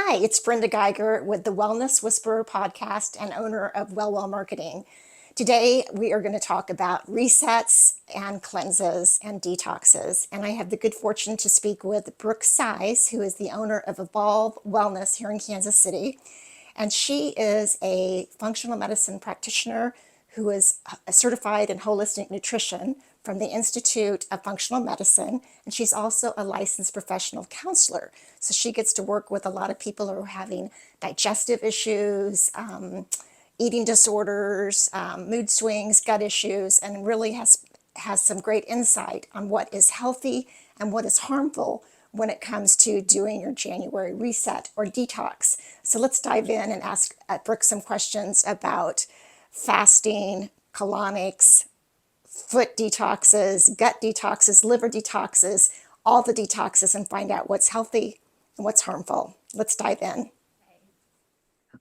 Hi, it's Brenda Geiger with the Wellness Whisperer podcast and owner of Well Marketing. Today, we are going to talk about resets and cleanses and detoxes. And I have the good fortune to speak with Brooke Seiz, who is the owner of Evolve Wellness here in Kansas City. And she is a functional medicine practitioner who is certified in holistic nutrition from the Institute of Functional Medicine. And she's also a licensed professional counselor. So she gets to work with a lot of people who are having digestive issues, eating disorders, mood swings, gut issues, and really has some great insight on what is healthy and what is harmful when it comes to doing your January reset or detox. So let's dive in and ask Brooke some questions about fasting, colonics, foot detoxes, gut detoxes, liver detoxes, all the detoxes, and find out what's healthy and what's harmful. Let's dive in.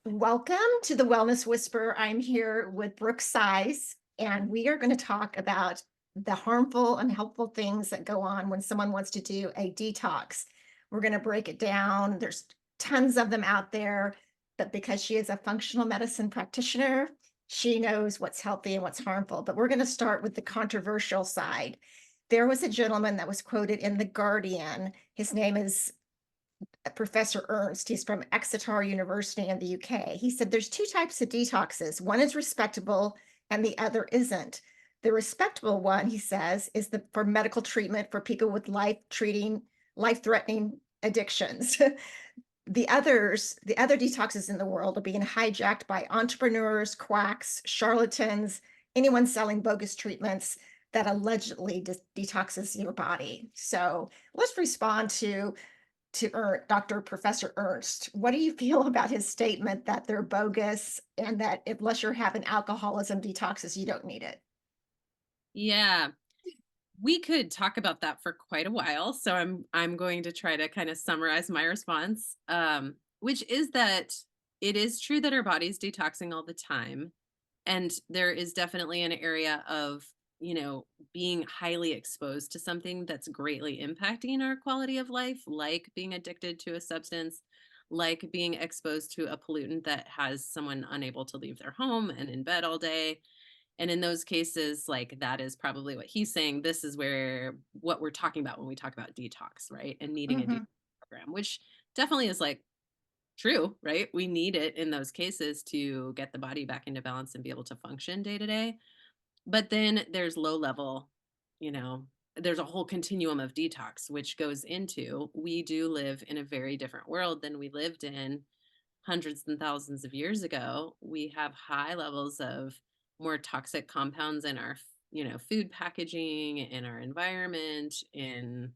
Welcome to the Wellness Whisperer. I'm here with Brooke Seiz, and we are going to talk about the harmful and helpful things that go on when someone wants to do a detox. We're going to break it down. There's tons of them out there, but because she is a functional medicine practitioner, she knows what's healthy and what's harmful. But we're going to start with the controversial side. There was a gentleman that was quoted in The Guardian. His name is Professor Ernst. He's from Exeter University in the UK. He said there's two types of detoxes. One is respectable and the other isn't. The respectable one, he says, is for medical treatment for people with life-threatening addictions. The other detoxes in the world are being hijacked by entrepreneurs, quacks, charlatans, anyone selling bogus treatments that allegedly detoxes your body. So let's respond to Dr. Professor Ernst. What do you feel about his statement that they're bogus and that unless you're having alcoholism detoxes, you don't need it? Yeah, we could talk about that for quite a while. So I'm going to try to kind of summarize my response, which is that it is true that our body's detoxing all the time, and there is definitely an area of being highly exposed to something that's greatly impacting our quality of life, like being addicted to a substance, like being exposed to a pollutant that has someone unable to leave their home and in bed all day. And in those cases, like that is probably what he's saying. This is where what we're talking about when we talk about detox, right? And needing a detox Mm-hmm. program, which definitely is like true, right? We need it in those cases to get the body back into balance and be able to function day to day. But then there's low level, you know, there's a whole continuum of detox, which goes into we do live in a very different world than we lived in hundreds and thousands of years ago. We have high levels of more toxic compounds in our, food packaging, in our environment, in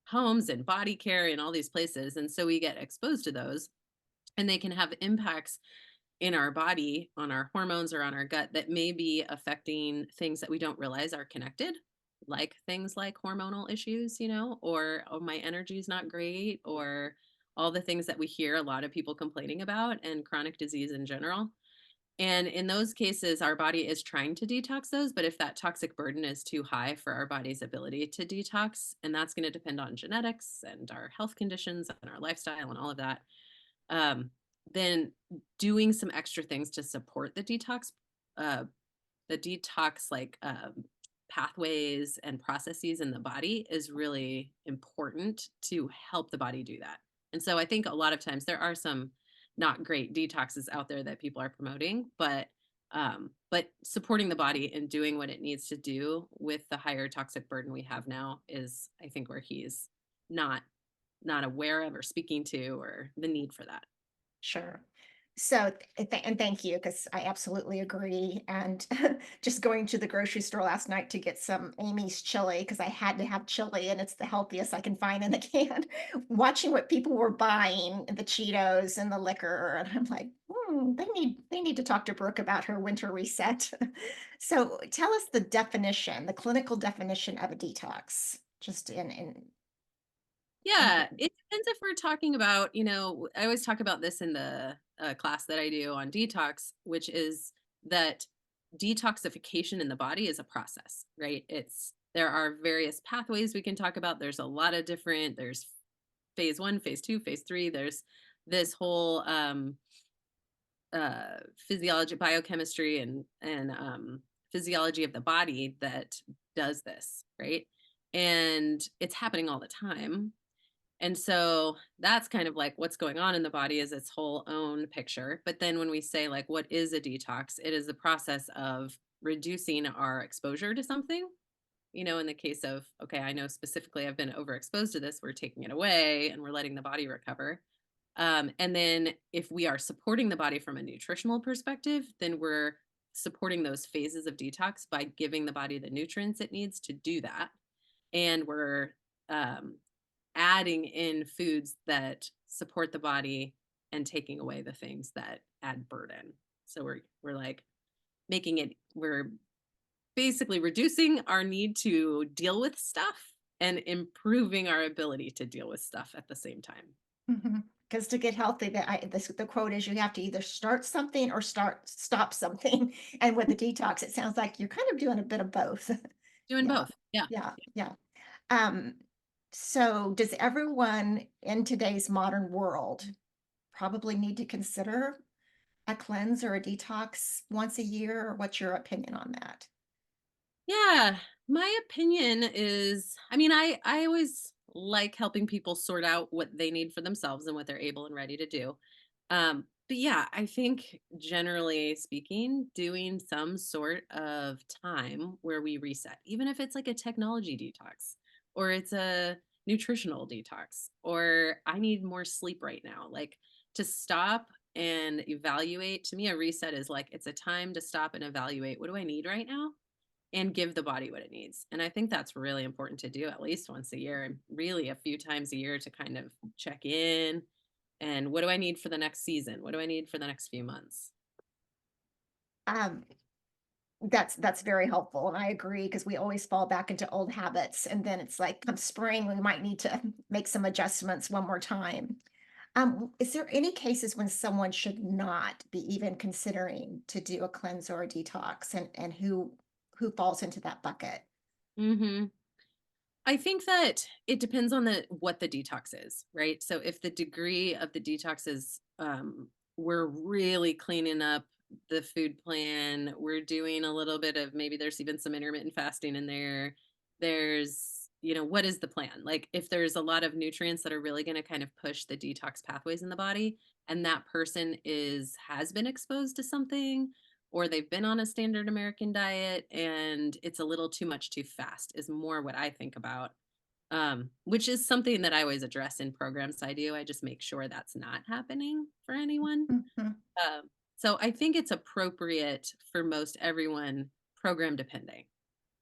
homes and body care, in all these places. And so we get exposed to those, and they can have impacts in our body on our hormones or on our gut that may be affecting things that we don't realize are connected, like things like hormonal issues, or oh, my energy is not great, or all the things that we hear a lot of people complaining about, and chronic disease in general. And in those cases, our body is trying to detox those, but if that toxic burden is too high for our body's ability to detox, and that's going to depend on genetics and our health conditions and our lifestyle and all of that, um, then doing some extra things to support uh, the detox pathways and processes in the body is really important to help the body do that. And so I think a lot of times there are some not great detoxes out there that people are promoting, but supporting the body and doing what it needs to do with the higher toxic burden we have now is, I think, where he's not not aware of or speaking to, or the need for that. Sure. So, and thank you, because I absolutely agree. And just going to the grocery store last night to get some Amy's chili, because I had to have chili and it's the healthiest I can find in the can. Watching what people were buying, the Cheetos and the liquor, and I'm like, they need to talk to Brooke about her winter reset. So tell us the definition, the clinical definition of a detox, just in Yeah, it depends if we're talking about, I always talk about this in the class that I do on detox, which is that detoxification in the body is a process, right? There are various pathways we can talk about. There's a lot of different, there's phase one, phase two, phase three. There's this whole physiology, biochemistry, and physiology of the body that does this, right? And it's happening all the time. And so that's kind of like what's going on in the body is its whole own picture. But then when we say like what is a detox, it is the process of reducing our exposure to something. In the case of, okay, I know specifically I've been overexposed to this, we're taking it away and we're letting the body recover. And then if we are supporting the body from a nutritional perspective, then we're supporting those phases of detox by giving the body the nutrients it needs to do that. And we're um, adding in foods that support the body and taking away the things that add burden. So we're like we're basically reducing our need to deal with stuff and improving our ability to deal with stuff at the same time. Because to get healthy, the quote is you have to either start something or stop something. And with the detox, it sounds like you're kind of doing a bit of both. Doing Yeah, both. Yeah. yeah, yeah. Um, so does everyone in today's modern world probably need to consider a cleanse or a detox once a year? Or what's your opinion on that? Yeah, my opinion is, I mean, I always like helping people sort out what they need for themselves and what they're able and ready to do. But yeah, I think generally speaking, doing some sort of time where we reset, even if it's like a technology detox or it's a nutritional detox or I need more sleep right now, like to stop and evaluate. To me, a reset is like it's a time to stop and evaluate, what do I need right now? And give the body what it needs. And I think that's really important to do at least once a year and really a few times a year to kind of check in and what do I need for the next season? What do I need for the next few months? Um, that's very helpful, and I agree because we always fall back into old habits, and then it's like come spring, we might need to make some adjustments one more time. Is there any cases when someone should not be even considering to do a cleanse or a detox, and who falls into that bucket? Mhm. I think that it depends on the what the detox is, right? So if the degree of the detox is we're really cleaning up the food plan, we're doing a little bit of maybe there's even some intermittent fasting in there. There's, what is the plan? Like if there's a lot of nutrients that are really going to kind of push the detox pathways in the body and that person has been exposed to something or they've been on a standard American diet and it's a little too much too fast is more what I think about. Which is something that I always address in programs I do. I just make sure that's not happening for anyone. Mhm. So I think it's appropriate for most everyone, program depending,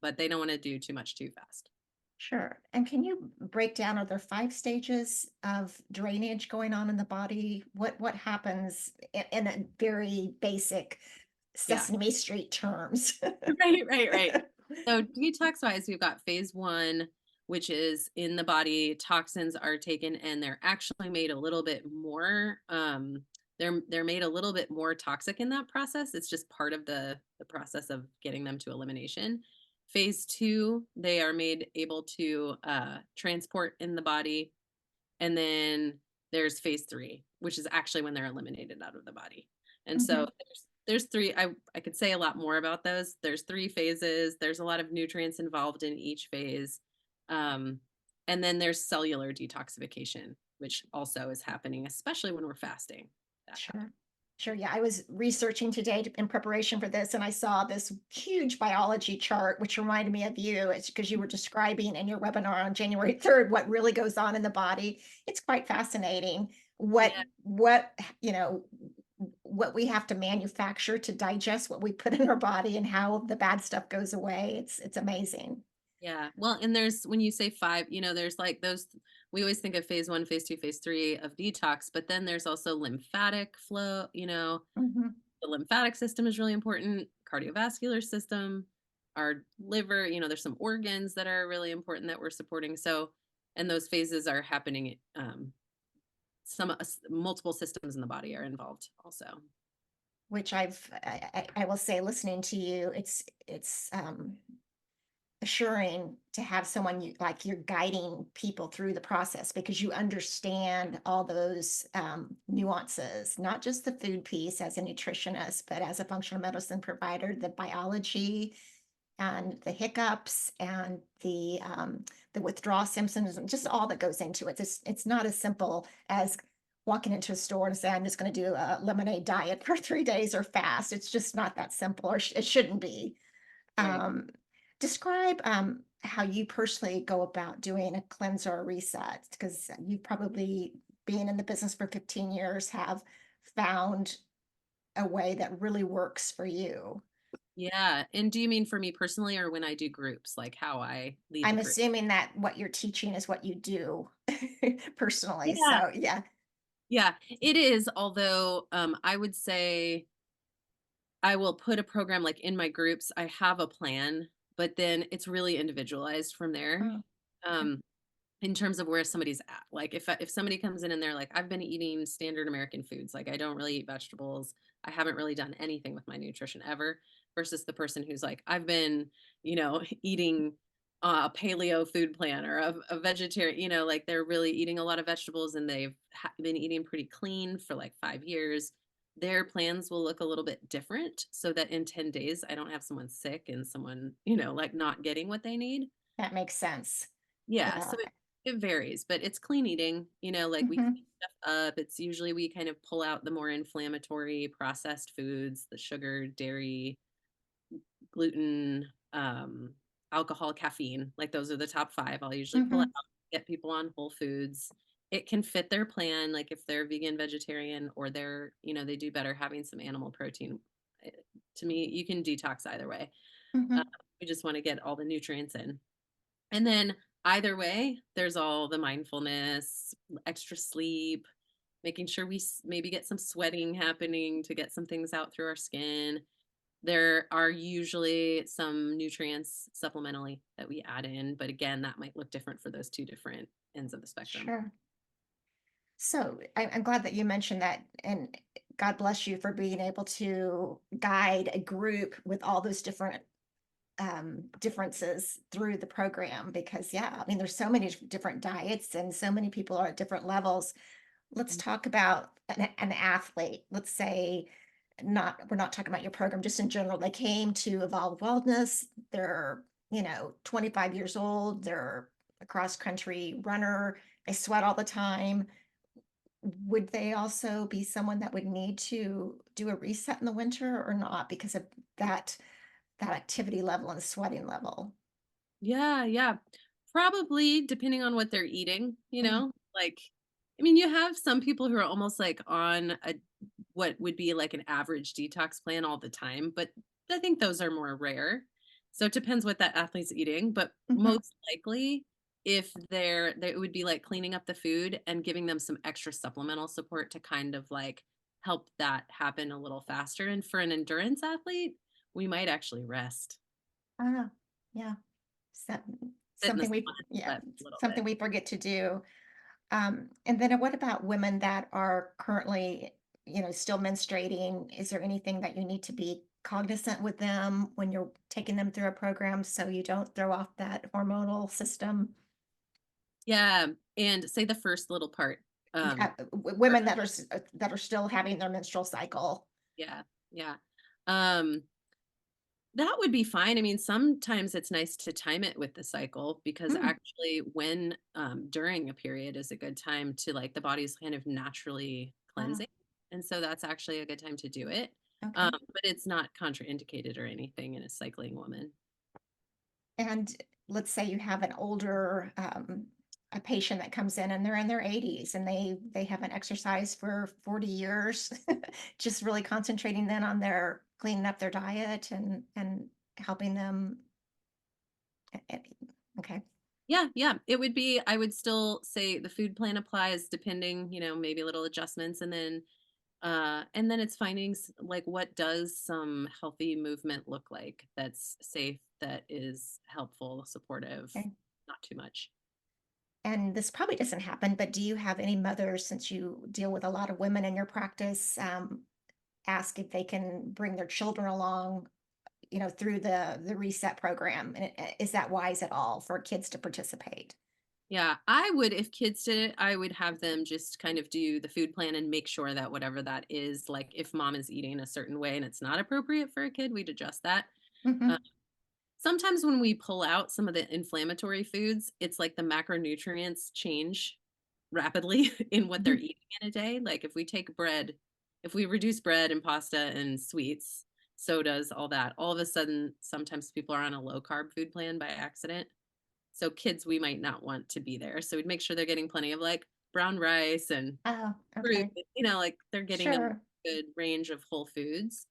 but they don't want to do too much too fast. Sure. And can you break down, are there 5 stages of drainage going on in the body? What happens in a very basic Yeah. Sesame Street terms? Right, right, right. So detox wise, we've got phase one, which is in the body, toxins are taken and they're actually made a little bit more they're made a little bit more toxic in that process. It's just part of the process of getting them to elimination. Phase two, they are made able to transport in the body. And then there's phase three, which is actually when they're eliminated out of the body. And so Mhm. there's three. I could say a lot more about those. There's three phases. There's a lot of nutrients involved in each phase. Um, and then there's cellular detoxification, which also is happening, especially when we're fasting. That happens. Sure. Sure. Yeah. I was researching today in preparation for this, and I saw this huge biology chart, which reminded me of you. It's because you were describing in your webinar on January 3rd what really goes on in the body. It's quite fascinating Yeah, what we have to manufacture to digest what we put in our body and how the bad stuff goes away. It's amazing. yeah. Well, and there's when you say five, there's like those we always think of phase one, phase two, phase three of detox, but then there's also lymphatic flow, Mhm. the lymphatic system is really important, cardiovascular system, our liver, there's some organs that are really important that we're supporting. So, and those phases are happening. Multiple systems in the body are involved also. Which I will say, listening to you, it's assuring to have someone you like you're guiding people through the process because you understand all those nuances, not just the food piece as a nutritionist, but as a functional medicine provider, the biology and the hiccups and the withdrawal symptoms and just all that goes into it. It's not as simple as walking into a store and say, I'm just going to do a lemonade diet for 3 days or fast. It's just not that simple, or it shouldn't be. Right. Um, describe how you personally go about doing a cleanse or a reset, because you probably, being in the business for 15 years, have found a way that really works for you. Yeah. And do you mean for me personally or when I do groups, like how I lead the I'm group? assuming that what you're teaching is what you do personally. Yeah. So, yeah. Yeah, it is. Although I would say I will put a program like in my groups. I have a plan, but then it's really individualized from there. Oh, okay. Um, in terms of where somebody's at. Like if somebody comes in and they're like, I've been eating standard American foods, like I don't really eat vegetables. I haven't really done anything with my nutrition ever, versus the person who's like, I've been, eating a paleo food plan or a vegetarian, like they're really eating a lot of vegetables and they've been eating pretty clean for like 5 years. Their plans will look a little bit different so that in 10 days, I don't have someone sick and someone, like not getting what they need. That makes sense. Yeah, Yeah. so it varies, but it's clean eating, like we Hmm. clean stuff up. It's usually we kind of pull out the more inflammatory processed foods, the sugar, dairy, gluten, alcohol, caffeine. Like those are the top 5. I'll usually pull out, Hmm. get people on whole foods. It can fit their plan, like if they're vegan, vegetarian, or they do better having some animal protein. Eh, To me, you can detox either way. Uh, Hmm. we just want to get all the nutrients in. And then either way, there's all the mindfulness, extra sleep, making sure we maybe get some sweating happening to get some things out through our skin. There are usually some nutrients supplementally that we add in, but again, that might look different for those two different ends of the spectrum. Sure. So I'm glad that you mentioned that, and God bless you for being able to guide a group with all those different differences through the program. Because, yeah, I mean, there's so many different diets, and so many people are at different levels. Let's Mhm. talk about an athlete. Let's say, not we're not talking about your program, just in general. They came to Evolve Wellness. They're 25 years old. They're a cross country runner. They sweat all the time. Would they also be someone that would need to do a reset in the winter or not because of that activity level and sweating level? Yeah, yeah. Probably depending on what they're eating, Mm, like, I mean, you have some people who are almost like on what would be like an average detox plan all the time, but I think those are more rare. So it depends what that athlete's eating, but mhm. most likely if they would be like cleaning up the food and giving them some extra supplemental support to kind of like help that happen a little faster. And for an endurance athlete, we might actually rest, Ah, yeah. So, sit in the something sun we and yeah, sweat a little something bit. we forget to do. And then what about women that are currently, still menstruating? Is there anything that you need to be cognizant with them when you're taking them through a program so you don't throw off that hormonal system? Yeah, and say the first little part. For Women that that are still having their menstrual cycle. Yeah, yeah. Um, that would be fine. I mean, sometimes it's nice to time it with the cycle because Mm, actually when, during a period is a good time to like the body's kind of naturally wow. cleansing, and so that's actually a good time to do it. Okay. But it's not contraindicated or anything in a cycling woman. And let's say you have an older a patient that comes in and they're in their 80s and they haven't exercised for 40 years, just really concentrating then on their cleaning up their diet and helping them. eh, Okay. Yeah, yeah, it would be I would still say the food plan applies depending, maybe little adjustments, and then it's finding like what does some healthy movement look like that's safe, that is helpful, supportive, Okay. not too much. And this probably doesn't happen, but do you have any mothers, since you deal with a lot of women in your practice, ask if they can bring their children along, through the reset program. And is that wise at all for kids to participate? Yeah, I would, if kids did it, I would have them just kind of do the food plan and make sure that whatever that is, like if mom is eating a certain way and it's not appropriate for a kid, we'd adjust that. Uh, Hmm. Sometimes when we pull out some of the inflammatory foods, it's like the macronutrients change rapidly in what they're eating in a day. Like if we take bread, if we reduce bread and pasta and sweets, sodas, all that, all of a sudden, sometimes people are on a low carb food plan by accident. So kids, we might not want to be there. So we'd make sure they're getting plenty of like brown rice and Oh, fruit, okay. like they're getting a Sure. good range of whole foods.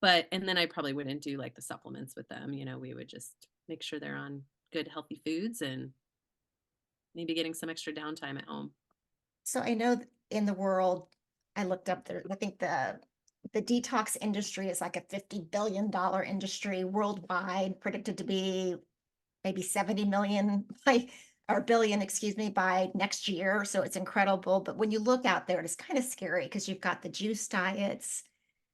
But and then I probably wouldn't do like the supplements with them. We would just make sure they're on good healthy foods and maybe getting some extra downtime at home. So I know in the world, I looked up there, I think the detox industry is like a $50 billion industry worldwide, predicted to be maybe 70 million by or billion, excuse me, by next year. So it's incredible. But when you look out there, it's kind of scary because you've got the juice diets,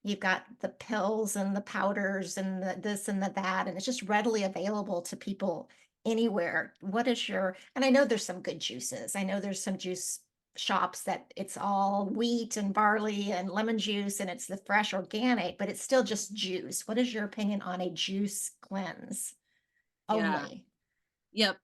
you've got the pills and the powders and the this and the that, and it's just readily available to people anywhere. What is your, and I know there's some good juices. I know there's some juice shops that it's all wheat and barley and lemon juice and it's the fresh organic, but it's still just juice. What is your opinion on a juice cleanse Yeah. only? Yep.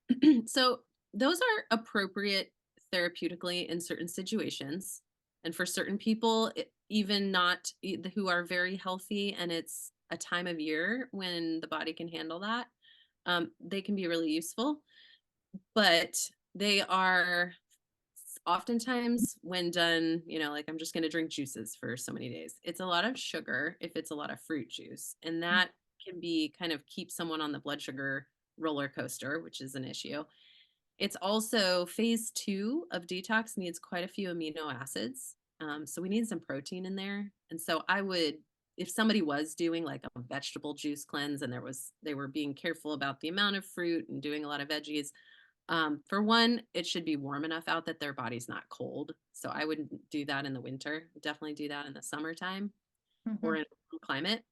So those are appropriate therapeutically in certain situations. And for certain people, even not who are very healthy, and it's a time of year when the body can handle that, they can be really useful. But they are oftentimes when done, like I'm just going to drink juices for so many days. It's a lot of sugar if it's a lot of fruit juice. And that can be kind of keep someone on the blood sugar roller coaster, which is an issue. It's also phase 2 of detox needs quite a few amino acids. So we need some protein in there. And so I would, if somebody was doing like a vegetable juice cleanse and they were being careful about the amount of fruit and doing a lot of veggies, for one, it should be warm enough out that their body's not cold. So I wouldn't do that in the winter. Definitely do that in the summertime or Mhm, in a warm climate.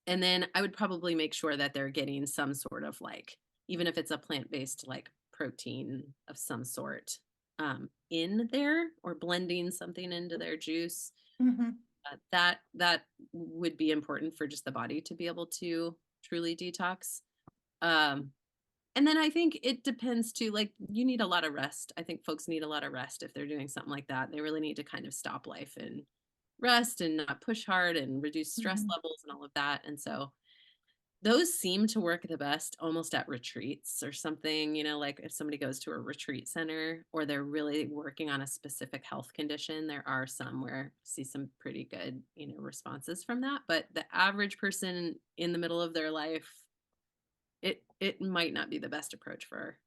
And then I would probably make sure that they're getting some sort of like, even if it's a plant-based like protein of some sort in there or blending something into their juice. mhm. That would be important for just the body to be able to truly detox. Um, and then I think it depends too, like you need a lot of rest. I think folks need a lot of rest if they're doing something like that. They really need to kind of stop life and rest and not push hard and reduce stress Mhm. levels and all of that. And so those seem to work the best almost at retreats or something, like if somebody goes to a retreat center or they're really working on a specific health condition, there are some where I see some pretty good, responses from that. But the average person in the middle of their life, it might not be the best approach for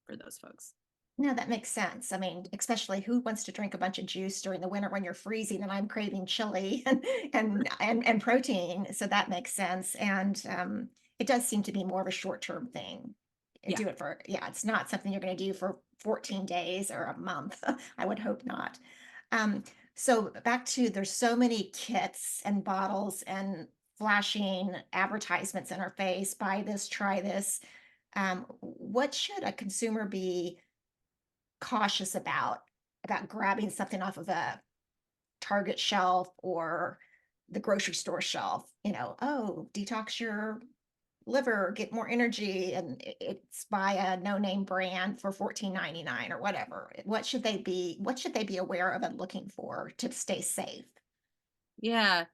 those folks. No, that makes sense. I mean, especially who wants to drink a bunch of juice during the winter when you're freezing and I'm craving chili and protein. So that makes sense. And it does seem to be more of a short-term thing. Yeah. Do it for, yeah, it's not something you're going to do for 14 days or a month. I would hope not. Um, so back to there's so many kits and bottles and flashing advertisements in our face, buy this, try this. What should a consumer be cautious about grabbing something off of a Target shelf or the grocery store shelf? Oh, detox your liver, get more energy, and it's by a no-name brand for 14.99 or whatever. What should they be aware of and looking for to stay safe? Yeah.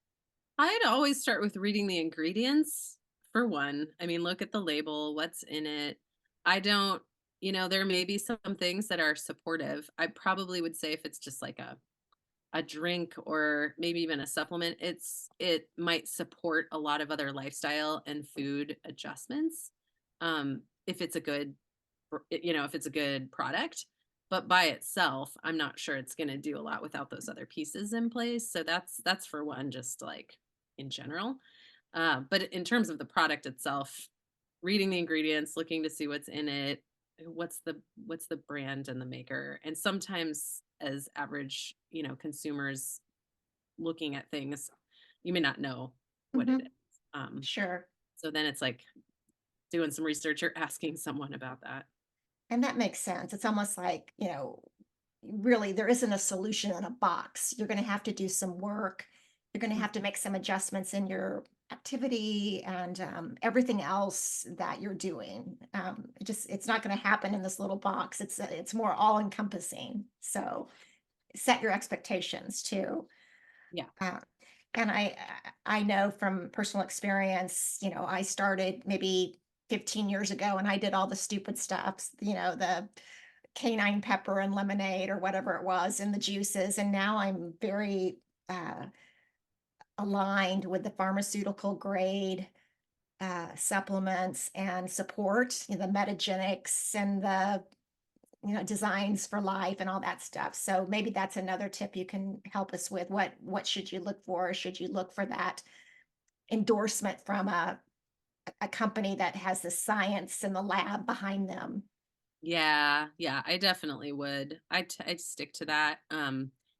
I'd always start with reading the ingredients for one. I mean, look at the label, what's in it. I don't, there may be some things that are supportive. I probably would say if it's just like a drink or maybe even a supplement, it might support a lot of other lifestyle and food adjustments. If it's a good if it's a good product, but by itself, I'm not sure it's going to do a lot without those other pieces in place. So that's for one, just like in general. But in terms of the product itself, reading the ingredients, looking to see what's in it, what's the brand and the maker, and sometimes as average, consumers looking at things, you may not know what it Mhm. is. Sure. So then it's like doing some research or asking someone about that. And that makes sense. It's almost like, really there isn't a solution in a box. You're going to have to do some work. You're going to have to make some adjustments in your activity and everything else that you're doing. It's not going to happen in this little box. It's more all encompassing. So set your expectations too. Yeah. Uh, and I know from personal experience, I started maybe 15 years ago and I did all the stupid stuff, the canine pepper and lemonade or whatever it was in the juices. And now I'm very uh, aligned with the pharmaceutical grade supplements and support, the metagenics and the designs for life and all that stuff. So maybe that's another tip you can help us with. What should you look for? Should you look for that endorsement from a company that has the science and the lab behind them? Yeah, yeah, I definitely would. I'd stick to that.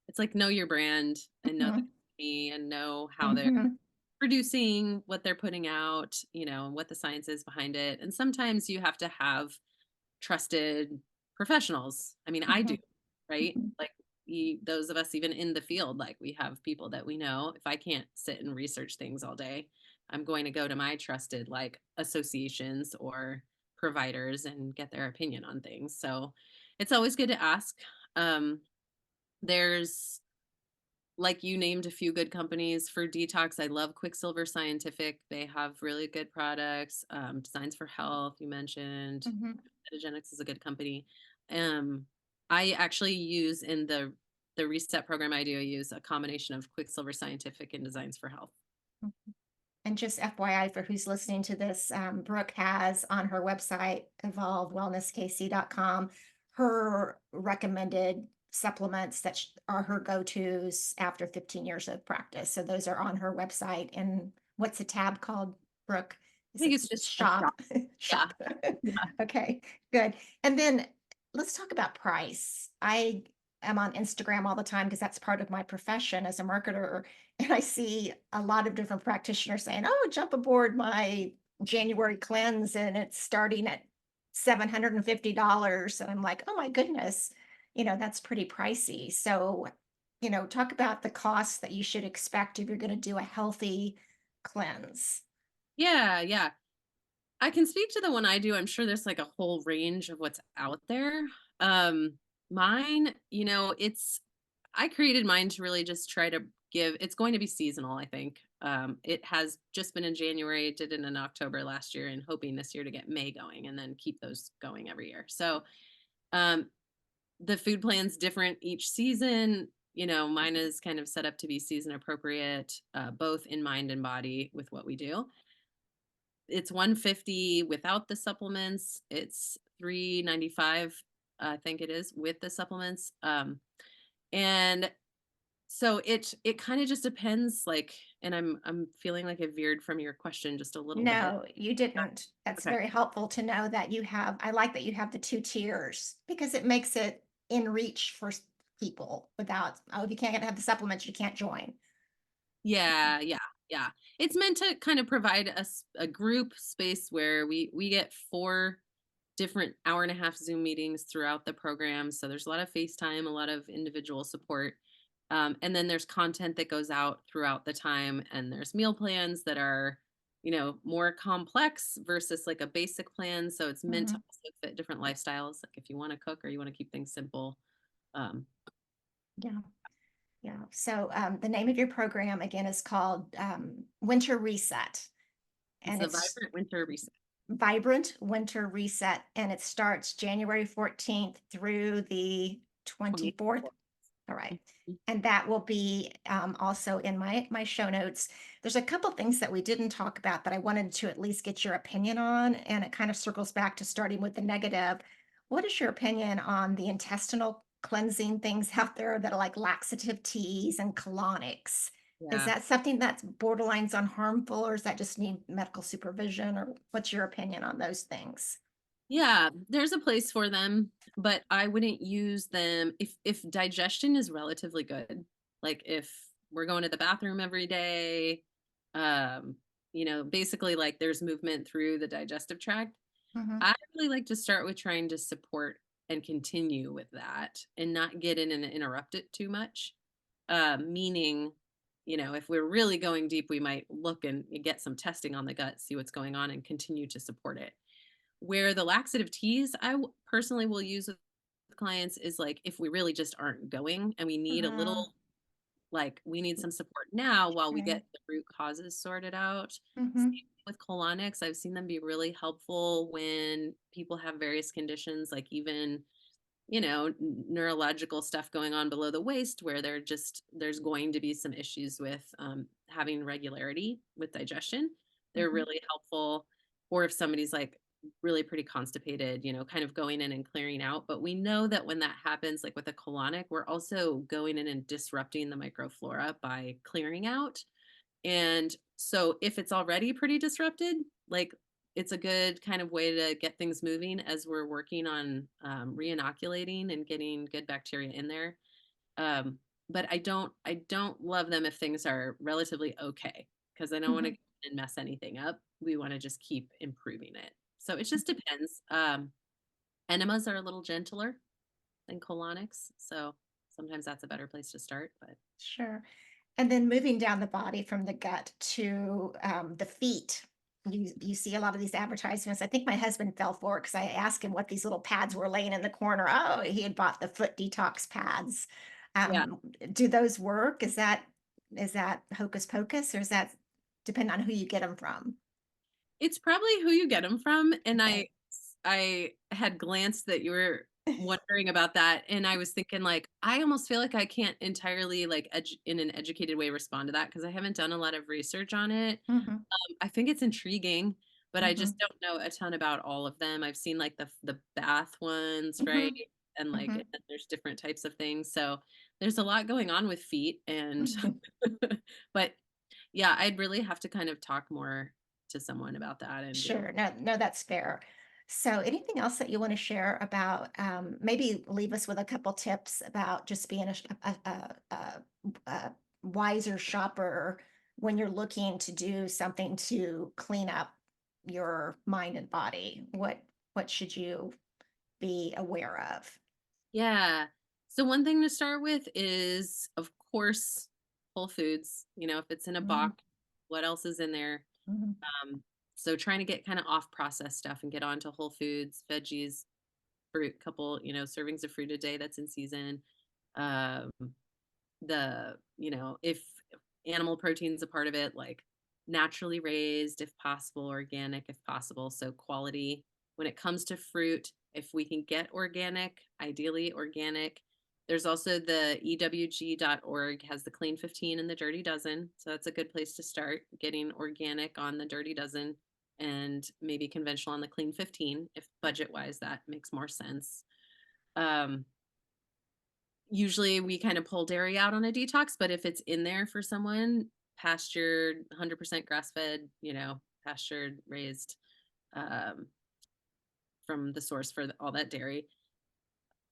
It's like know your brand and know the Hmm. company and know how they're Hmm. producing, what they're putting out, and what the science is behind it. And sometimes you have to have trusted professionals. I mean, I do, Hmm. right? Hmm. Like those of us even in the field, like we have people that we know. If I can't sit and research things all day, I'm going to go to my trusted like associations or providers and get their opinion on things. So it's always good to ask. Um, there's like you named a few good companies for detox. I love Quicksilver Scientific. They have really good products. Designs for Health, you mentioned. Hmm. Metagenics is a good company. Um, I actually use in the reset program I do, I use a combination of Quicksilver Scientific and Designs for Health. And just FYI for who's listening to this, Brooke has on her website, evolvewellnesskc.com, her recommended supplements that are her go-tos after 15 years of practice. So those are on her website. And what's the tab called, Brooke? I Is think it it's just a shop. shop? Yeah. Shop. Yeah. Okay, good. And then let's talk about price. I am on Instagram all the time because that's part of my profession as a marketer. And I see a lot of different practitioners saying, oh, jump aboard my January cleanse and it's starting at $750. And I'm like, oh my goodness, that's pretty pricey. So, talk about the costs that you should expect if you're going to do a healthy cleanse. Yeah, yeah. I can speak to the one I do. I'm sure there's like a whole range of what's out there. Mine, it's I created mine to really just try to give it's going to be seasonal, I think. It has just been in January, did it in October last year, and hoping this year to get May going and then keep those going every year. So um the food plan's different each season. Mine is kind of set up to be season appropriate, both in mind and body with what we do. It's 150 without the supplements. It's 395, I think it is, with the supplements. And so it kind of just depends, like, and I'm feeling like I veered from your question just a little bit. No, you didn't. That's Okay. very helpful to know that I like that you have the two tiers because it makes it in reach for people without, oh, if you can't have the supplements, you can't join. Yeah, yeah, yeah. It's meant to kind of provide us a group space where we get 4 different hour-and-a-half Zoom meetings throughout the program. So there's a lot of FaceTime, a lot of individual support. And then there's content that goes out throughout the time, and there's meal plans that are, more complex versus like a basic plan. So it's meant to Mhm. also fit different lifestyles. Like if you want to cook or you want to keep things simple. Um, Yeah, yeah. So the name of your program again is called Winter Reset, it's and the it's Vibrant Winter Reset. Vibrant Winter Reset, and it starts January 14th through the 24th. 24. All right. Mhm. And that will be also in my show notes. There's a couple things that we didn't talk about that I wanted to at least get your opinion on, and it kind of circles back to starting with the negative. What is your opinion on the intestinal cleansing things out there that are like laxative teas and colonics? Is Yeah. that something that's borderlines on harmful, or does that just need medical supervision, or what's your opinion on those things? Yeah, there's a place for them, but I wouldn't use them if digestion is relatively good. Like if we're going to the bathroom every day, um, basically like there's movement through the digestive tract. Hmm. I really like to start with trying to support and continue with that and not get in and interrupt it too much. Meaning, if we're really going deep, we might look and get some testing on the gut, see what's going on, and continue to support it. Where the laxative teas personally will use with clients is like if we really just aren't going and we need a Uh, little, like, we need some support now while we sure. get the root causes sorted out. Hmm. Same with colonics. I've seen them be really helpful when people have various conditions, like even, neurological stuff going on below the waist where there's going to be some issues with having regularity with digestion. They're Hmm. really helpful. Or if somebody's like really pretty constipated, kind of going in and clearing out. But we know that when that happens, like with a colonic, we're also going in and disrupting the microflora by clearing out. And so if it's already pretty disrupted, like, it's a good kind of way to get things moving as we're working on re-inoculating and getting good bacteria in there. But I don't love them if things are relatively okay, because I don't want to Hmm. and mess anything up. We want to just keep improving it. So it just depends. Enemas are a little gentler than colonics, so sometimes that's a better place to start. But Sure. And then moving down the body from the gut to the feet. You see a lot of these advertisements. I think my husband fell for it because I asked him what these little pads were laying in the corner. Oh, he had bought the foot detox pads. yeah, Do those work? Is that hocus pocus, or is that depend on who you get them from? it's probably who you get them from, and I Okay. I had glanced that you were wondering about that, and I was thinking, like, I almost feel like I can't entirely, like, in an educated way respond to that because I haven't done a lot of research on it. Hmm. I think it's intriguing, but I just Hmm. don't know a ton about all of them. I've seen, like, the bath ones, right? Hmm. And, like, Hmm. and then there's different types of things, so there's a lot going on with feet, and Hmm. but, yeah, I'd really have to kind of talk more to someone about that and be able. Sure. No, no, that's fair. So, anything else that you want to share about? Maybe leave us with a couple tips about just being a wiser shopper when you're looking to do something to clean up your mind and body. What should you be aware of? Yeah. So one thing to start with is, of course, Whole Foods. If it's in a Mm-hmm. box, what else is in there? Um, so trying to get kind of off processed stuff and get onto whole foods, veggies, fruit, couple, servings of fruit a day that's in season. Um, if animal protein's a part of it, like naturally raised if possible, organic if possible. So quality. When it comes to fruit, if we can get organic, ideally organic. There's also the EWG.org has the Clean 15 and the Dirty Dozen. So that's a good place to start getting organic on the Dirty Dozen and maybe conventional on the Clean 15 if budget wise that makes more sense. Um, Usually we kind of pull dairy out on a detox, but if it's in there for someone, pastured, 100% grass fed, pastured, raised, um, from the source for all that dairy.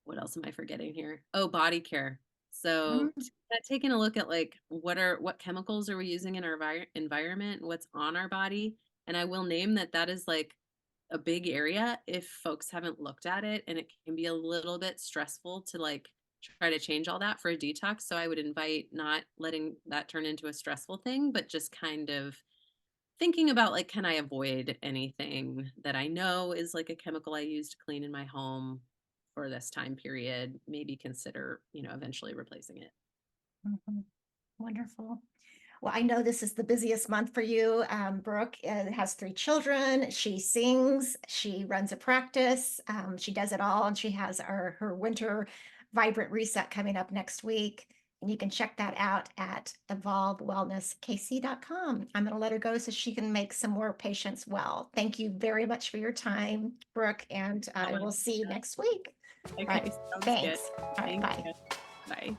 What else am I forgetting here? Oh, body care. So Mm-hmm. taking a look at like what chemicals are we using in our environment, what's on our body, and I will name that is like a big area if folks haven't looked at it, and it can be a little bit stressful to like try to change all that for a detox. So I would invite not letting that turn into a stressful thing, but just kind of thinking about like, can I avoid anything that I know is like a chemical I use to clean in my home for this time period? Maybe consider, eventually replacing it. Mm-hmm. Wonderful. Well, I know this is the busiest month for you. Brooke has three children. She sings, she runs a practice, she does it all, and she has her winter vibrant reset coming up next week. And you can check that out at evolvewellnesskc.com. I'm going to let her go so she can make some more patients well. Thank you very much for your time, Brooke, and Oh, I will see you next week. All right. okay, sounds good. Thanks. All right. Thank Bye. you. Bye.